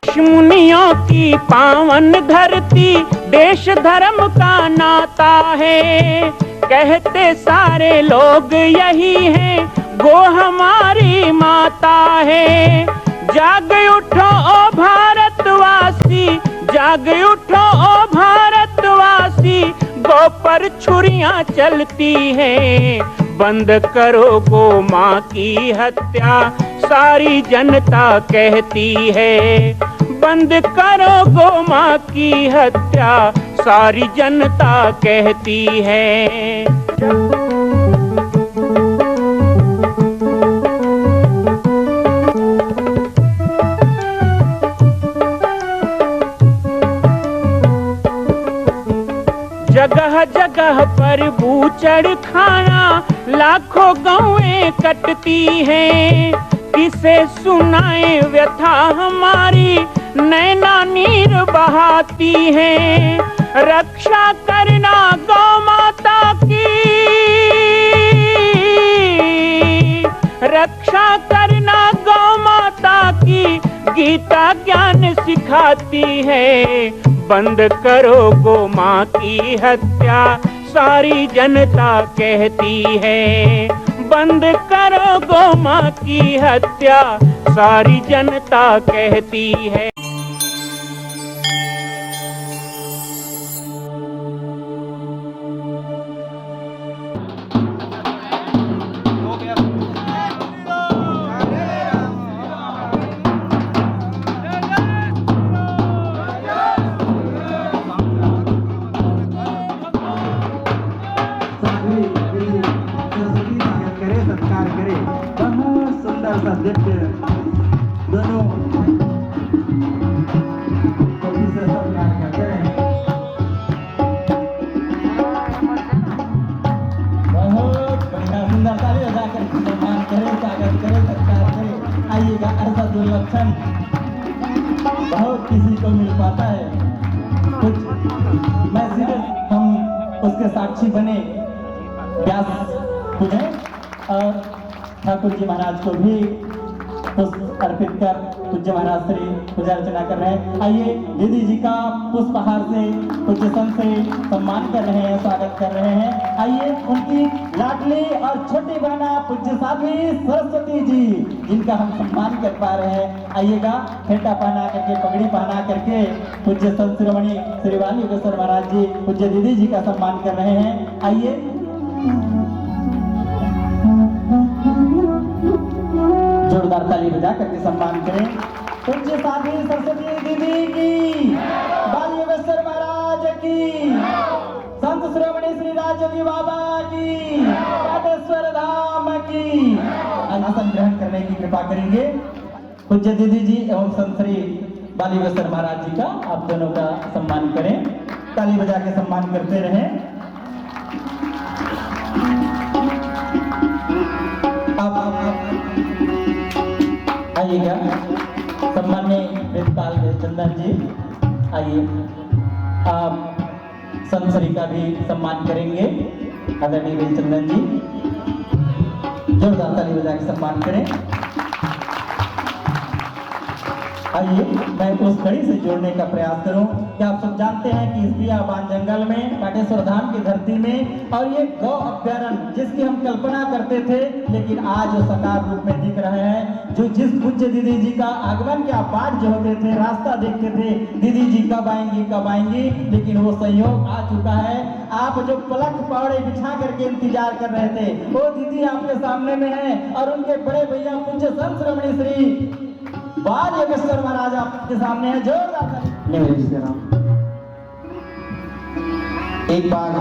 ऋषि मुनियों की पावन धरती, देश धर्म का नाता है। कहते सारे लोग यही हैं, गो हमारी माता है। जाग उठो ओ भारतवासी, जाग उठो ओ भारतवासी, गो पर छुरियां चलती हैं। बंद करो गो माँ की हत्या, सारी जनता कहती है। बंद करो गो माँ की हत्या, सारी जनता कहती है। जगह जगह पर बूचड़ खाना, लाखों गौएं कटती हैं। किसे सुनाए व्यथा हमारी, नैना नीर बहाती हैं। रक्षा करना गौ माता की, रक्षा करना गौ माता की, गीता ज्ञान सिखाती है। बंद करो गो माँ की हत्या, सारी जनता कहती है। बंद करो गो माँ की हत्या, सारी जनता कहती है। दोनों बहुत बढ़िया सुंदर ताली बजाकर सम्मान करें, स्वागत करें, सत्कार करें। आइएगा, ऐसा दुर्लक्षण बहुत किसी को मिल पाता है। कुछ मैं सिर्फ हम उसके साक्षी बने, व्यास पूजे और ठाकुर जी महाराज को भी पुष्प अर्पित कर पूज्य महाराज श्री पूजा अर्चना कर रहे हैं। आइए दीदी जी का पुष्पहार से पूज्य संत से सम्मान कर रहे हैं, स्वागत कर रहे हैं। आइए उनकी लाडली और छोटी बहना पूज्य साध्वी सरस्वती जी, जिनका हम सम्मान कर पा रहे हैं। आइएगा, फेटा पहना करके, पगड़ी पहना करके पूज्य संत शिरोमणि श्री वाली योगेश्वर महाराज जी पूज्य दीदी जी का सम्मान कर रहे हैं। आइए जोरदार ताली बजा करके सम्मान करें। पूज्य साध्वी सरस्वती दीदी की, बाल योगेश्वर महाराज की, संत शिरोमणि श्री राजयोगी बाबा की, पाटेश्वर धाम की। आसन ग्रहण करने की कृपा करेंगे पूज्य दीदी जी एवं संत श्री बाल योगेश्वर महाराज जी का आप दोनों का सम्मान करें। ताली बजा के सम्मान करते रहें। आइएगा, सम्माननीय वेदपाल चंदन जी, आइए आप संत श्री का भी सम्मान करेंगे। आदरणीय चंदन जी, जोरदार ताली बजा के सम्मान करें। आइए मैं उस कड़ी से जोड़ने का प्रयास करूं कि आप सब जानते हैं कि इस बियाबान जंगल में, पाटेश्वर धाम की धरती में, और ये गौ अभ्यारण्य जिसकी हम कल्पना करते थे, लेकिन आज वो साकार रूप में दिख रहे हैं। जो जिस पूज्य दीदी जी का आगमन के आप बाट जो होते थे, रास्ता देखते थे, दीदी जी कब आएंगी, लेकिन वो संयोग आ चुका है। आप जो पलक पौड़े बिछा करके इंतजार कर रहे थे, वो दीदी आपके सामने में है, और उनके बड़े भैया पूज्य संत शिरोमणि श्री बाल योगेश्वर महाराज आपके सामने है। जोरदार एक बार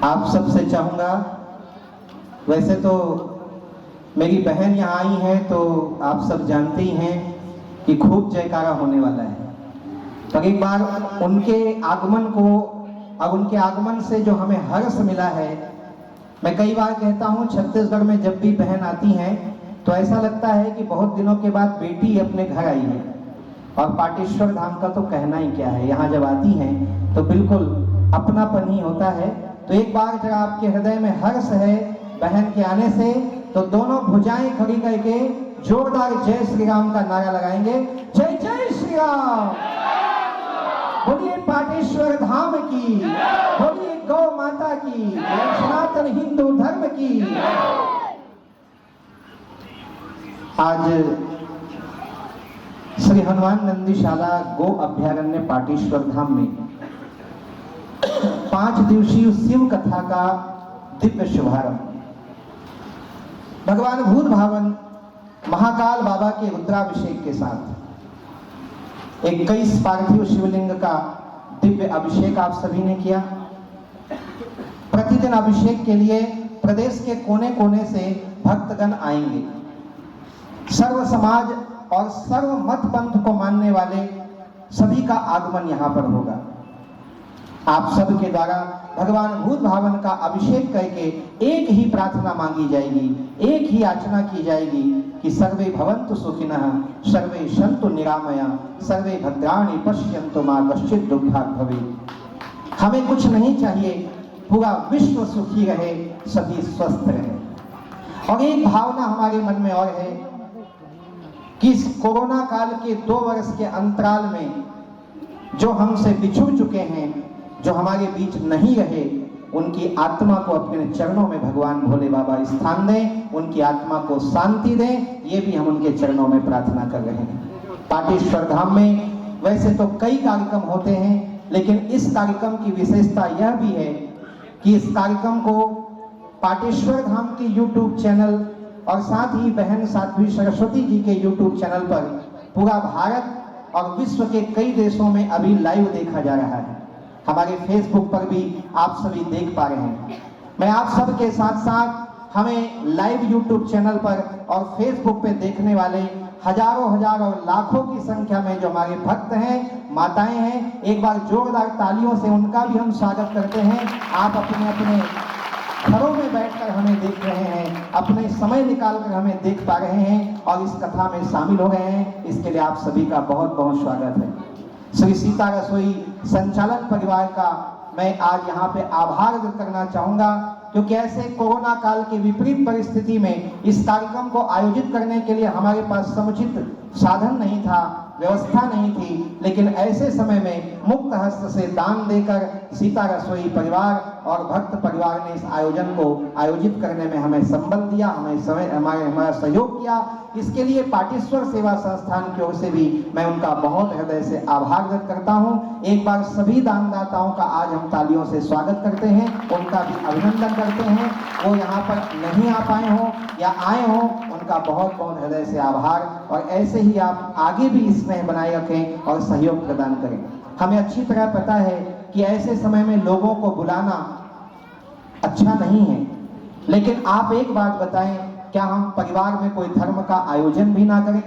आप सबसे चाहूंगा, वैसे तो मेरी बहन यहाँ आई है तो आप सब जानते ही हैं कि खूब जयकारा होने वाला है, तो एक बार उनके आगमन को और उनके आगमन से जो हमें हर्ष मिला है, मैं कई बार कहता हूँ छत्तीसगढ़ में जब भी बहन आती हैं तो ऐसा लगता है कि बहुत दिनों के बाद बेटी अपने घर आई है। और पाटेश्वर धाम का तो कहना ही क्या है, यहाँ जब आती हैं तो बिल्कुल अपनापन ही होता है। तो एक बार जरा आपके हृदय में हर्ष है बहन के आने से, तो दोनों भुजाएं खड़ी करके जोरदार जय श्री राम का नारा लगाएंगे। जय जय श्री राम। बोलिए पाटेश्वर धाम की, बोलिए गौ माता की, सनातन हिंदू धर्म की। आज श्री हनुमान नंदीशाला गो अभ्यारण्य पाटेश्वर धाम में 5 दिवसीय शिव कथा का दिव्य शुभारंभ। भगवान भूत भावन महाकाल बाबा के रुद्राभिषेक के साथ 21 पार्थिव शिवलिंग का दिव्य अभिषेक आप सभी ने किया। प्रतिदिन अभिषेक के लिए प्रदेश के कोने कोने से भक्तगण आएंगे। सर्व समाज और सर्व मत पंथ को मानने वाले सभी का आगमन यहाँ पर होगा। आप सब के द्वारा भगवान भूत भावन का अभिषेक करके एक ही प्रार्थना मांगी जाएगी, एक ही याचना की जाएगी कि सर्वे भवन्तु सुखिनः, सर्वे सन्तु निरामया, सर्वे भद्राणि पश्यन्तु मा कश्चित् दुःखात् भवेत्। हमें कुछ नहीं चाहिए, पूरा विश्व सुखी रहे, सभी स्वस्थ रहे। और एक भावना हमारे मन में और है कि इस कोरोना काल के 2 वर्ष के अंतराल में जो हमसे बिछुड़ चुके हैं, जो हमारे बीच नहीं रहे, उनकी आत्मा को अपने चरणों में भगवान भोले बाबा स्थान दें, उनकी आत्मा को शांति दें। ये भी हम उनके चरणों में प्रार्थना कर रहे हैं। पाटेश्वर धाम में वैसे तो कई कार्यक्रम होते हैं, लेकिन इस कार्यक्रम की विशेषता यह भी है कि इस कार्यक्रम को पाटेश्वर धाम के YouTube चैनल और साथ ही बहन साध्वी सरस्वती जी के YouTube चैनल पर पूरा भारत और विश्व के कई देशों में अभी लाइव देखा जा रहा है। हमारे फेसबुक पर भी आप सभी देख पा रहे हैं। मैं आप सब के साथ साथ हमें लाइव YouTube चैनल पर और फेसबुक पे देखने वाले हजारों लाखों की संख्या में जो हमारे भक्त हैं, माताएं हैं, एक बार जोरदार तालियों से उनका भी हम स्वागत करते हैं। आप अपने अपने घरों में बैठकर हमें देख रहे हैं, अपने समय निकालकर हमें देख पा रहे हैं और इस कथा में शामिल हो गए हैं। इसके लिए आप सभी का बहुत बहुत स्वागत है। श्री सीता रसोई संचालन परिवार का मैं आज यहाँ पे आभार व्यक्त करना चाहूंगा, क्योंकि ऐसे कोरोना काल की विपरीत परिस्थिति में इस कार्यक्रम को आयोजित करने के लिए हमारे पास समुचित साधन नहीं था, व्यवस्था नहीं थी, लेकिन ऐसे समय में मुक्त हस्त से दान देकर सीता रसोई परिवार और भक्त परिवार ने इस आयोजन को आयोजित करने में हमें संबल दिया, हमारा सहयोग किया। इसके लिए पाटेश्वर सेवा संस्थान की ओर से भी मैं उनका बहुत हृदय से आभार व्यक्त करता हूँ। एक बार सभी दानदाताओं का आज हम तालियों से स्वागत करते हैं, उनका भी अभिनंदन करते हैं। वो यहाँ पर नहीं आ पाए हों या आए हों, उनका बहुत बहुत हृदय से आभार। और ऐसे ही आप आगे भी स्नेह बनाए रखें और सहयोग प्रदान करें। हमें अच्छी तरह पता है कि ऐसे समय में लोगों को बुलाना अच्छा नहीं है, लेकिन आप एक बात बताएं, क्या हम परिवार में कोई धर्म का आयोजन भी ना करें?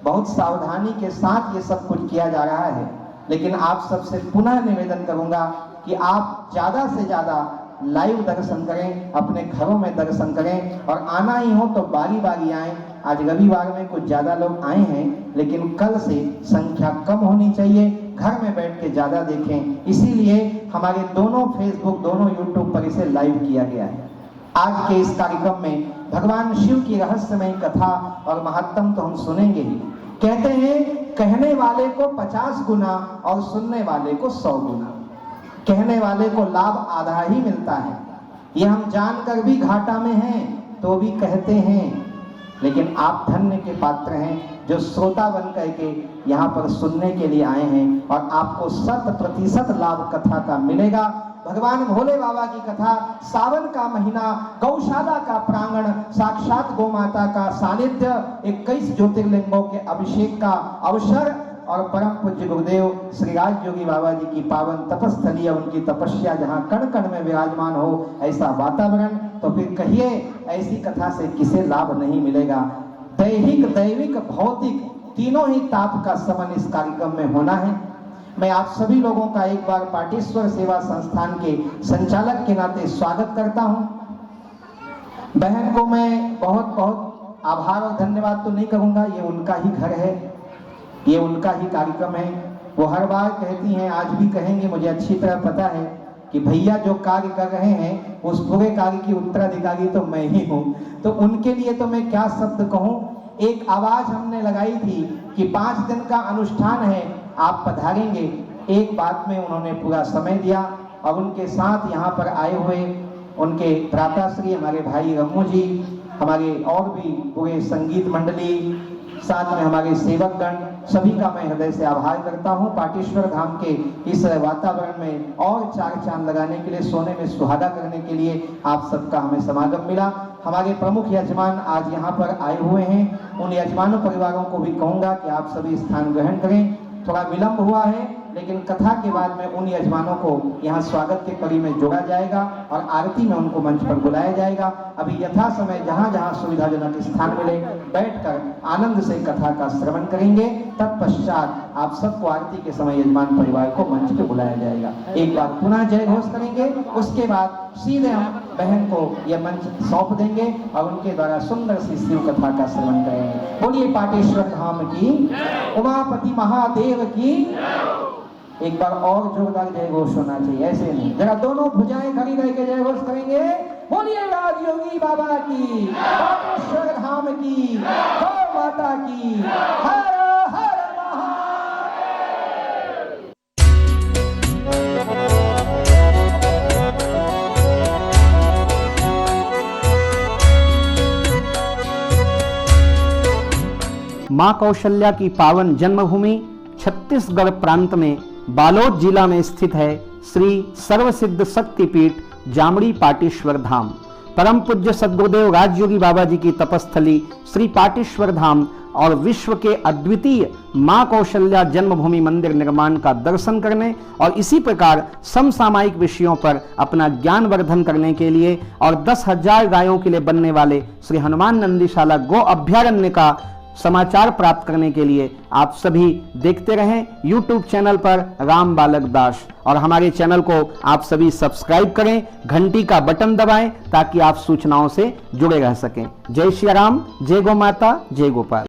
बहुत सावधानी के साथ ये सब कुछ किया जा रहा है, लेकिन आप सबसे पुनः निवेदन करूंगा कि आप ज्यादा से ज्यादा लाइव दर्शन करें, अपने घरों में दर्शन करें और आना ही हो तो बारी बारी आएं। आज रविवार में कुछ ज्यादा लोग आए हैं, लेकिन कल से संख्या कम होनी चाहिए, घर में बैठ के ज्यादा देखें। इसीलिए हमारे दोनों फेसबुक, दोनों यूट्यूब पर इसे लाइव किया गया है। आज के इस कार्यक्रम में भगवान शिव की रहस्यमय कथा और महात्म तो हम सुनेंगे ही। कहते हैं कहने वाले को 50 गुना और सुनने वाले को 100 गुना। कहने वाले को लाभ आधा ही मिलता है। ये हम जानकर भी घाटा में हैं तो भी कहते हैं, लेकिन आप धन्य के पात्र हैं जो श्रोता बन करके यहाँ पर सुनने के लिए आए हैं और आपको 100% लाभ कथा का मिलेगा। भगवान भोले बाबा की कथा, सावन का महीना, गौशाला का प्रांगण, साक्षात गौ माता का सानिध्य, 21 ज्योतिर्लिंगों के अभिषेक का अवसर और परम पूज्य गुरुदेव श्री राज योगी बाबा जी की पावन तपस्थली, उनकी तपस्या जहाँ कण कण में विराजमान हो, ऐसा वातावरण, तो फिर कहिए ऐसी कथा से किसे लाभ नहीं मिलेगा। दैहिक, दैविक, भौतिक तीनों ही ताप का समन इस कार्यक्रम में होना है। मैं आप सभी लोगों का एक बार पाटेश्वर सेवा संस्थान के संचालक के नाते स्वागत करता हूं। बहन को मैं बहुत बहुत आभार और धन्यवाद तो नहीं करूंगा, ये उनका ही घर है, ये उनका ही कार्यक्रम है। वो हर बार कहती हैं, आज भी कहेंगे, मुझे अच्छी तरह पता है कि भैया जो कार्य कर रहे हैं उस पूरे कार्य की उत्तराधिकारी तो मैं ही हूँ, तो उनके लिए तो मैं क्या शब्द कहूँ। एक आवाज हमने लगाई थी कि 5 दिन का अनुष्ठान है, आप पधारेंगे, एक बात में उन्होंने पूरा समय दिया और उनके साथ यहाँ पर आए हुए उनके भ्राताश्री हमारे भाई रम्मू जी, हमारे और भी पूरे संगीत मंडली, साथ में हमारे सेवकगण, सभी का मैं हृदय से आभार करता हूं। पाटेश्वर धाम के इस वातावरण में और चार चांद लगाने के लिए, सोने में सुहागा करने के लिए आप सबका हमें समागम मिला। हमारे प्रमुख यजमान आज यहाँ पर आए हुए हैं, उन यजमानों परिवारों को भी कहूँगा कि आप सभी स्थान ग्रहण करें। थोड़ा विलंब हुआ है, लेकिन कथा के बाद में उन यजमानों को यहाँ स्वागत के कड़ी में जोड़ा जाएगा और आरती में उनको मंच पर बुलाया जाएगा। अभी यथा समय जहाँ जहाँ सुविधाजनक स्थान मिले बैठकर आनंद से कथा का श्रवण करेंगे। तत्पश्चात आप सबको आरती के समय यजमान परिवार को मंच पे बुलाया जाएगा। एक बार पुनः जय घोष करेंगे, उसके बाद सीधे हम बहन को यह मंच सौंप देंगे और उनके द्वारा सुंदर सी शिव कथा का श्रवण करेंगे। बोलिए पाटेश्वर धाम की, उमापति महादेव की। एक बार और जोरदार जय घोष होना चाहिए, ऐसे नहीं, जरा दोनों भुजाएं खड़ी रह के जय घोष करेंगे। बोलिए राजयोगी बाबा की, पाटेश्वर धाम की, गौ माता की, हर हर मां कौशल्या की पावन जन्मभूमि छत्तीसगढ़ प्रांत में बालोद जिला में स्थित है श्री सर्वसिद्ध शक्तिपीठ जामड़ी पाटेश्वर धाम। परम पूज्य सद्गुरुदेव राजयोगी बाबा जी की तपस्थली श्री पाटेश्वर धाम और विश्व के अद्वितीय मां कौशल्या जन्मभूमि मंदिर निर्माण का दर्शन करने और इसी प्रकार समसामयिक विषयों पर अपना ज्ञान वर्धन करने के लिए और 10,000 गायों के लिए बनने वाले श्री हनुमान नंदीशाला गो अभ्यारण्य का समाचार प्राप्त करने के लिए आप सभी देखते रहें YouTube चैनल पर राम बालक दास, और हमारे चैनल को आप सभी सब्सक्राइब करें, घंटी का बटन दबाएं ताकि आप सूचनाओं से जुड़े रह सकें। जय श्री राम, जय गौ माता, जय गोपाल।